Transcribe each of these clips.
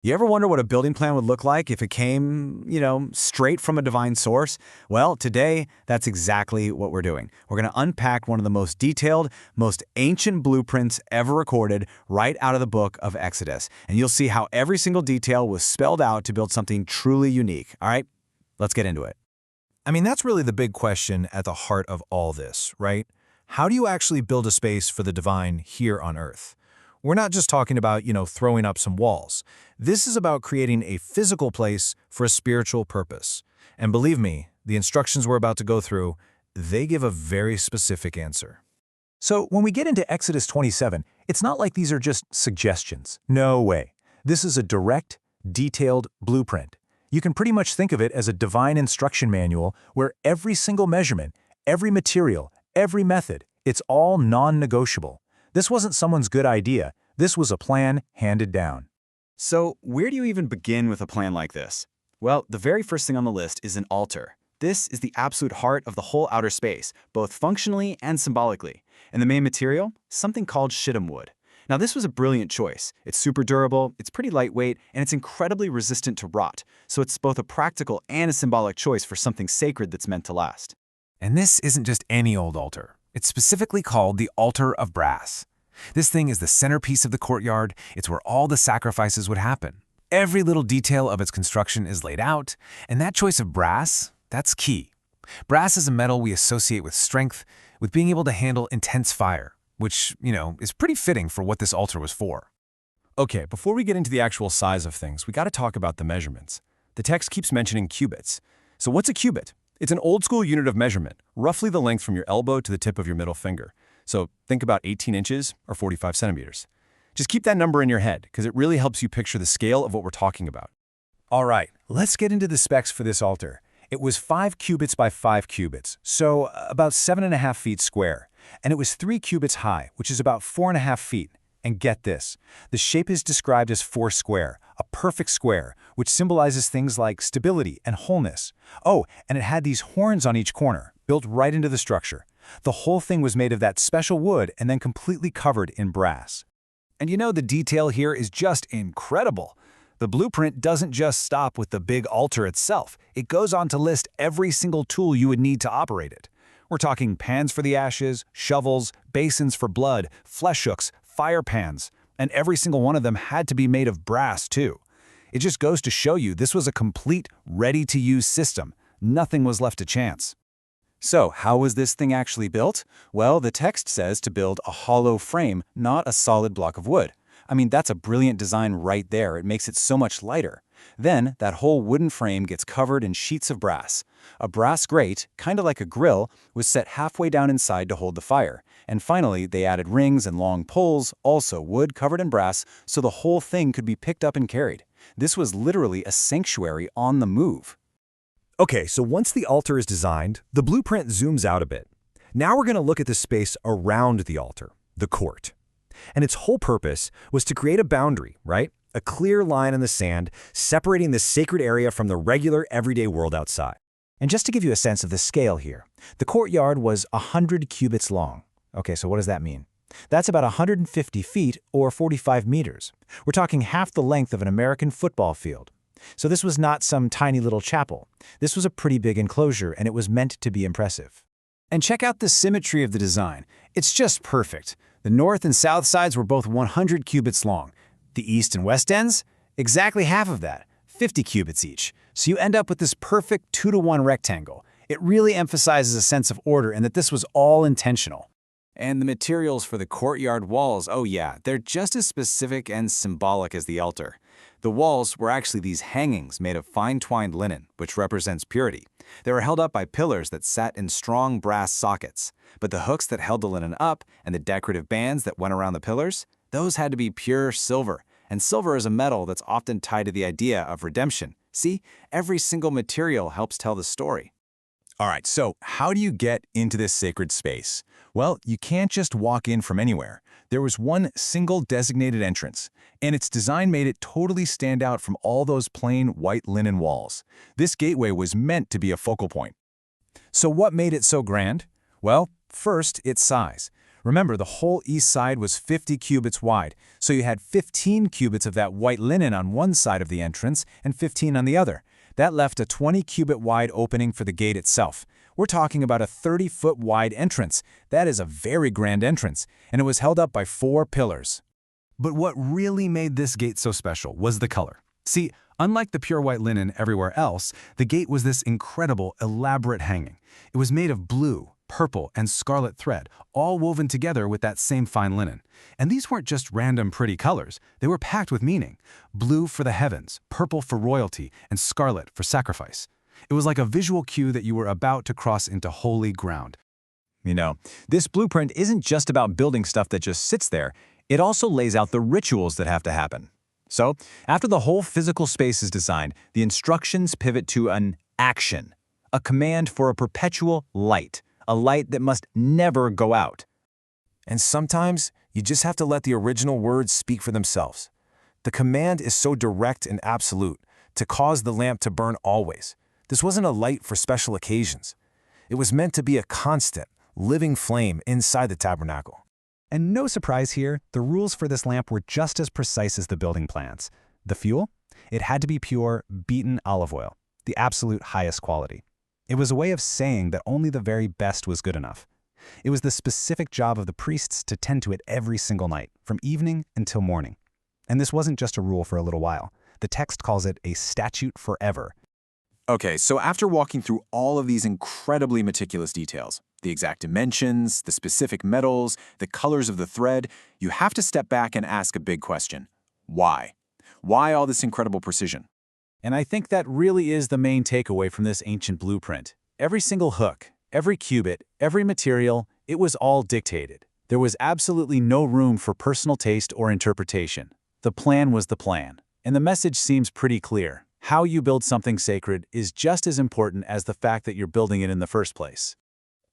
You ever wonder what a building plan would look like if it came, straight from a divine source? Well, today, that's exactly what we're doing. We're going to unpack one of the most detailed, most ancient blueprints ever recorded right out of the book of Exodus. And you'll see how every single detail was spelled out to build something truly unique. All right, let's get into it. I mean, that's really the big question at the heart of all this, right? How do you actually build a space for the divine here on Earth? We're not just talking about, throwing up some walls. This is about creating a physical place for a spiritual purpose. And believe me, the instructions we're about to go through, they give a very specific answer. So when we get into Exodus 27, it's not like these are just suggestions. No way. This is a direct, detailed blueprint. You can pretty much think of it as a divine instruction manual where every single measurement, every material, every method, it's all non-negotiable. This wasn't someone's good idea. This was a plan handed down. So, where do you even begin with a plan like this? Well, the very first thing on the list is an altar. This is the absolute heart of the whole outer space, both functionally and symbolically. And the main material? Something called shittim wood. Now, this was a brilliant choice. It's super durable, it's pretty lightweight, and it's incredibly resistant to rot. So it's both a practical and a symbolic choice for something sacred that's meant to last. And this isn't just any old altar. It's specifically called the altar of brass. This thing is the centerpiece of the courtyard. It's where all the sacrifices would happen. Every little detail of its construction is laid out, and that choice of brass, that's key. Brass is a metal we associate with strength, with being able to handle intense fire, which, is pretty fitting for what this altar was for. Okay, before we get into the actual size of things, we got to talk about the measurements. The text keeps mentioning cubits. So what's a cubit? It's an old-school unit of measurement, roughly the length from your elbow to the tip of your middle finger. So think about 18 inches or 45 centimeters. Just keep that number in your head, because it really helps you picture the scale of what we're talking about. All right, let's get into the specs for this altar. It was 5 cubits by 5 cubits, so about 7.5 feet square. And it was 3 cubits high, which is about 4.5 feet. And get this, the shape is described as 4 square, a perfect square, which symbolizes things like stability and wholeness. Oh, and it had these horns on each corner, built right into the structure. The whole thing was made of that special wood and then completely covered in brass. And the detail here is just incredible. The blueprint doesn't just stop with the big altar itself. It goes on to list every single tool you would need to operate it. We're talking pans for the ashes, shovels, basins for blood, flesh hooks, fire pans, and every single one of them had to be made of brass too. It just goes to show you this was a complete, ready-to-use system. Nothing was left to chance. So, how was this thing actually built? Well, the text says to build a hollow frame, not a solid block of wood. I mean, that's a brilliant design right there. It makes it so much lighter. Then, that whole wooden frame gets covered in sheets of brass. A brass grate, kind of like a grill, was set halfway down inside to hold the fire. And finally, they added rings and long poles, also wood covered in brass, so the whole thing could be picked up and carried. This was literally a sanctuary on the move. Okay, so once the altar is designed, the blueprint zooms out a bit. Now we're going to look at the space around the altar, the court. And its whole purpose was to create a boundary, right? A clear line in the sand, separating the sacred area from the regular, everyday world outside. And just to give you a sense of the scale here, the courtyard was 100 cubits long. Okay, so what does that mean? That's about 150 feet or 45 meters. We're talking half the length of an American football field. So this was not some tiny little chapel. This was a pretty big enclosure, and it was meant to be impressive. And check out the symmetry of the design. It's just perfect. The north and south sides were both 100 cubits long. The east and west ends? Exactly half of that, 50 cubits each. So you end up with this perfect 2-to-1 rectangle. It really emphasizes a sense of order and that this was all intentional. And the materials for the courtyard walls, oh yeah, they're just as specific and symbolic as the altar. The walls were actually these hangings made of fine twined linen, which represents purity. They were held up by pillars that sat in strong brass sockets. But the hooks that held the linen up and the decorative bands that went around the pillars, those had to be pure silver. And silver is a metal that's often tied to the idea of redemption. See, every single material helps tell the story. All right, so how do you get into this sacred space? Well, you can't just walk in from anywhere. There was one single designated entrance, and its design made it totally stand out from all those plain white linen walls. This gateway was meant to be a focal point. So what made it so grand? Well, first, its size. Remember, the whole east side was 50 cubits wide, so you had 15 cubits of that white linen on one side of the entrance and 15 on the other. That left a 20-cubit wide opening for the gate itself. We're talking about a 30-foot wide entrance. That is a very grand entrance, and it was held up by 4 pillars. But what really made this gate so special was the color. See, unlike the pure white linen everywhere else, the gate was this incredible, elaborate hanging. It was made of blue, purple, and scarlet thread, all woven together with that same fine linen. And these weren't just random pretty colors. They were packed with meaning. Blue for the heavens, purple for royalty, and scarlet for sacrifice. It was like a visual cue that you were about to cross into holy ground. You know, this blueprint isn't just about building stuff that just sits there. It also lays out the rituals that have to happen. So, after the whole physical space is designed, the instructions pivot to an action, a command for a perpetual light, a light that must never go out. And sometimes, you just have to let the original words speak for themselves. The command is so direct and absolute, to cause the lamp to burn always. This wasn't a light for special occasions. It was meant to be a constant, living flame inside the tabernacle. And no surprise here, the rules for this lamp were just as precise as the building plans. The fuel? It had to be pure, beaten olive oil, the absolute highest quality. It was a way of saying that only the very best was good enough. It was the specific job of the priests to tend to it every single night, from evening until morning. And this wasn't just a rule for a little while. The text calls it a statute forever. Okay, so after walking through all of these incredibly meticulous details, the exact dimensions, the specific metals, the colors of the thread, you have to step back and ask a big question. Why? Why all this incredible precision? And I think that really is the main takeaway from this ancient blueprint. Every single hook, every cubit, every material, it was all dictated. There was absolutely no room for personal taste or interpretation. The plan was the plan. And the message seems pretty clear. How you build something sacred is just as important as the fact that you're building it in the first place.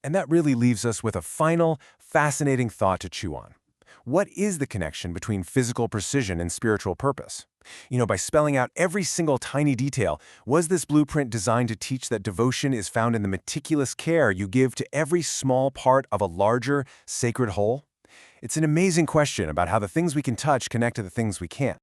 And that really leaves us with a final, fascinating thought to chew on. What is the connection between physical precision and spiritual purpose? By spelling out every single tiny detail, was this blueprint designed to teach that devotion is found in the meticulous care you give to every small part of a larger, sacred whole? It's an amazing question about how the things we can touch connect to the things we can't.